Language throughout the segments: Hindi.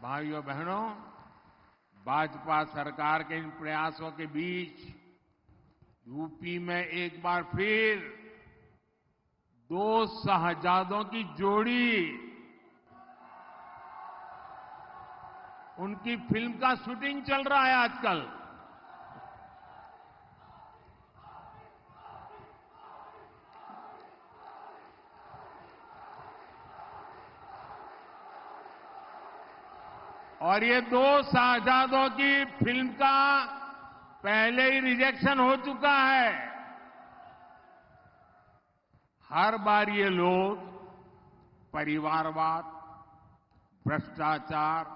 भाइयों बहनों, भाजपा सरकार के इन प्रयासों के बीच यूपी में एक बार फिर दो शहजादों की जोड़ी उनकी फिल्म का शूटिंग चल रहा है आजकल। और ये दो शहजादों की फिल्म का पहले ही रिजेक्शन हो चुका है। हर बार ये लोग परिवारवाद, भ्रष्टाचार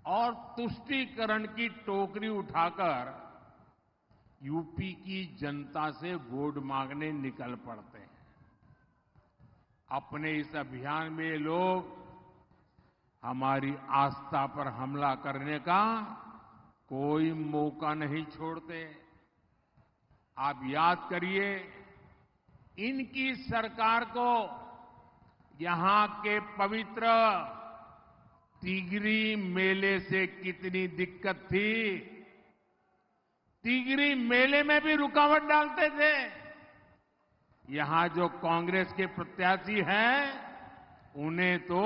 और तुष्टीकरण की टोकरी उठाकर यूपी की जनता से वोट मांगने निकल पड़ते हैं। अपने इस अभियान में ये लोग हमारी आस्था पर हमला करने का कोई मौका नहीं छोड़ते। आप याद करिए, इनकी सरकार को यहां के पवित्र तिगरी मेले से कितनी दिक्कत थी। तिगरी मेले में भी रुकावट डालते थे। यहां जो कांग्रेस के प्रत्याशी हैं, उन्हें तो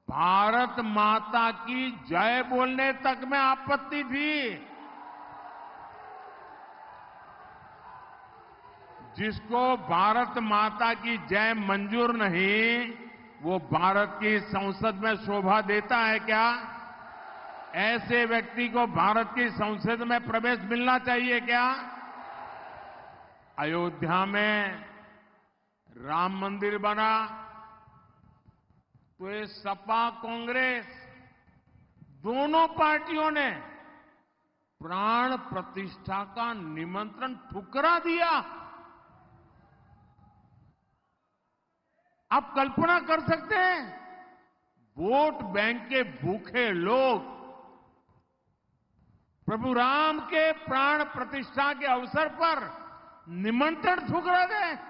भारत माता की जय बोलने तक में आपत्ति थी। जिसको भारत माता की जय मंजूर नहीं, वो भारत की संसद में शोभा देता है क्या? ऐसे व्यक्ति को भारत की संसद में प्रवेश मिलना चाहिए क्या? अयोध्या में राम मंदिर बना तो ये सपा कांग्रेस दोनों पार्टियों ने प्राण प्रतिष्ठा का निमंत्रण ठुकरा दिया। आप कल्पना कर सकते हैं, वोट बैंक के भूखे लोग प्रभु राम के प्राण प्रतिष्ठा के अवसर पर निमंत्रण ठुकरा दें।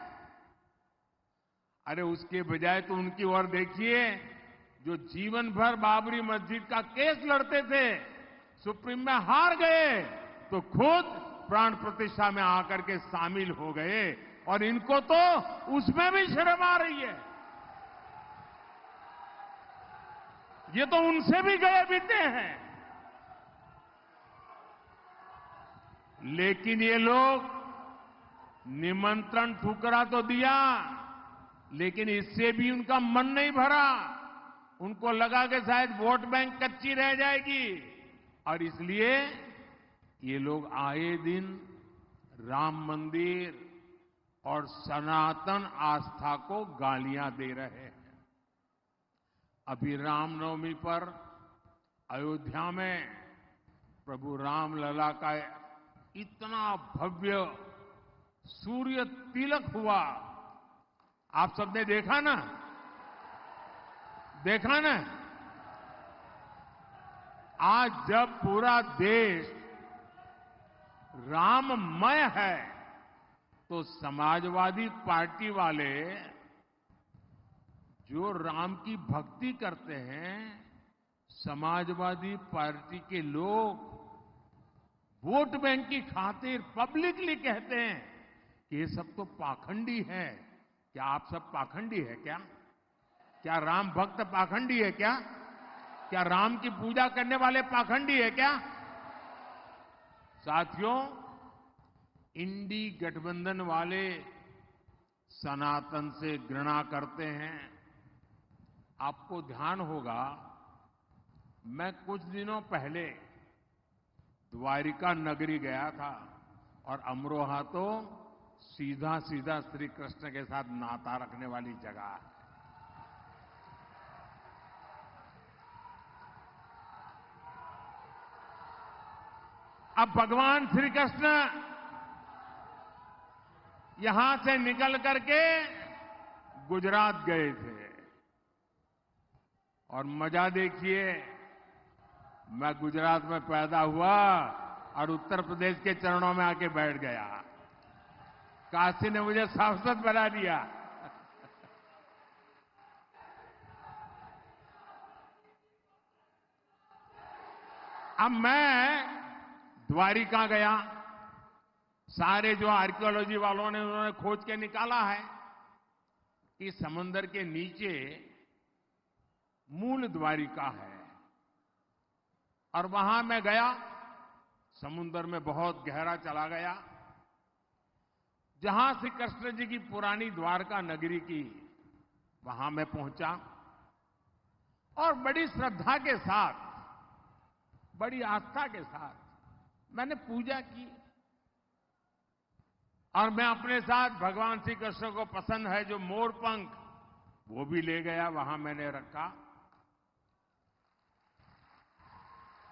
अरे उसके बजाय तो उनकी ओर देखिए, जो जीवन भर बाबरी मस्जिद का केस लड़ते थे, सुप्रीम में हार गए तो खुद प्राण प्रतिष्ठा में आकर के शामिल हो गए, और इनको तो उसमें भी शर्म आ रही है। ये तो उनसे भी गए बीते हैं। लेकिन ये लोग निमंत्रण ठुकरा तो दिया, लेकिन इससे भी उनका मन नहीं भरा। उनको लगा कि शायद वोट बैंक कच्ची रह जाएगी, और इसलिए ये लोग आए दिन राम मंदिर और सनातन आस्था को गालियां दे रहे हैं। अभी रामनवमी पर अयोध्या में प्रभु रामलला का इतना भव्य सूर्य तिलक हुआ, आप सबने देखा ना? देखा ना? आज जब पूरा देश राममय है, तो समाजवादी पार्टी वाले जो राम की भक्ति करते हैं, समाजवादी पार्टी के लोग वोट बैंक की खातिर पब्लिकली कहते हैं कि ये सब तो पाखंडी है। क्या आप सब पाखंडी है क्या? क्या राम भक्त पाखंडी है क्या? क्या राम की पूजा करने वाले पाखंडी है क्या? साथियों, इंडी गठबंधन वाले सनातन से घृणा करते हैं। आपको ध्यान होगा, मैं कुछ दिनों पहले द्वारिका नगरी गया था, और अमरोहा तो सीधा सीधा श्री कृष्ण के साथ नाता रखने वाली जगह है। अब भगवान श्री कृष्ण यहां से निकल करके गुजरात गए थे, और मजा देखिए, मैं गुजरात में पैदा हुआ और उत्तर प्रदेश के चरणों में आके बैठ गया। काशी ने मुझे सांसद बना दिया। अब मैं द्वारिका गया, सारे जो आर्कियोलॉजी वालों ने उन्होंने खोज के निकाला है कि समंदर के नीचे मूल द्वारिका है। और वहां मैं गया, समुद्र में बहुत गहरा चला गया, जहां श्री कृष्ण जी की पुरानी द्वारका नगरी की, वहां मैं पहुंचा और बड़ी श्रद्धा के साथ, बड़ी आस्था के साथ मैंने पूजा की। और मैं अपने साथ भगवान श्री कृष्ण को पसंद है जो मोर पंख, वो भी ले गया, वहां मैंने रखा।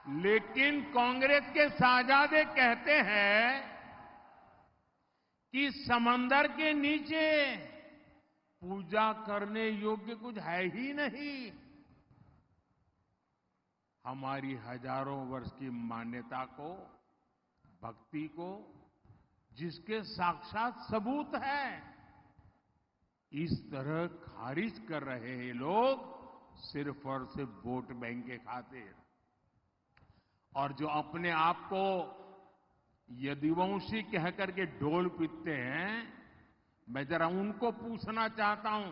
लेकिन कांग्रेस के साहजादे कहते हैं कि समंदर के नीचे पूजा करने योग्य कुछ है ही नहीं। हमारी हजारों वर्ष की मान्यता को, भक्ति को, जिसके साक्षात सबूत है, इस तरह खारिज कर रहे हैं लोग सिर्फ और सिर्फ वोट बैंक के खातिर। और जो अपने आप को यदुवंशी कह करके ढोल पीटते हैं, मैं जरा उनको पूछना चाहता हूं,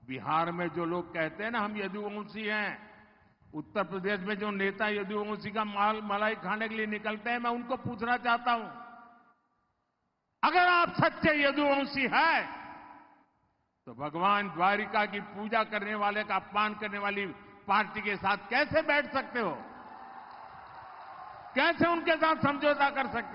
बिहार में जो लोग कहते हैं ना हम यदुवंशी हैं, उत्तर प्रदेश में जो नेता यदुवंशी का मलाई खाने के लिए निकलते हैं, मैं उनको पूछना चाहता हूं, अगर आप सच्चे यदुवंशी हैं तो भगवान द्वारिका की पूजा करने वाले का अपमान करने वाली पार्टी के साथ कैसे बैठ सकते हो? कैसे उनके साथ समझौता कर सकते हो?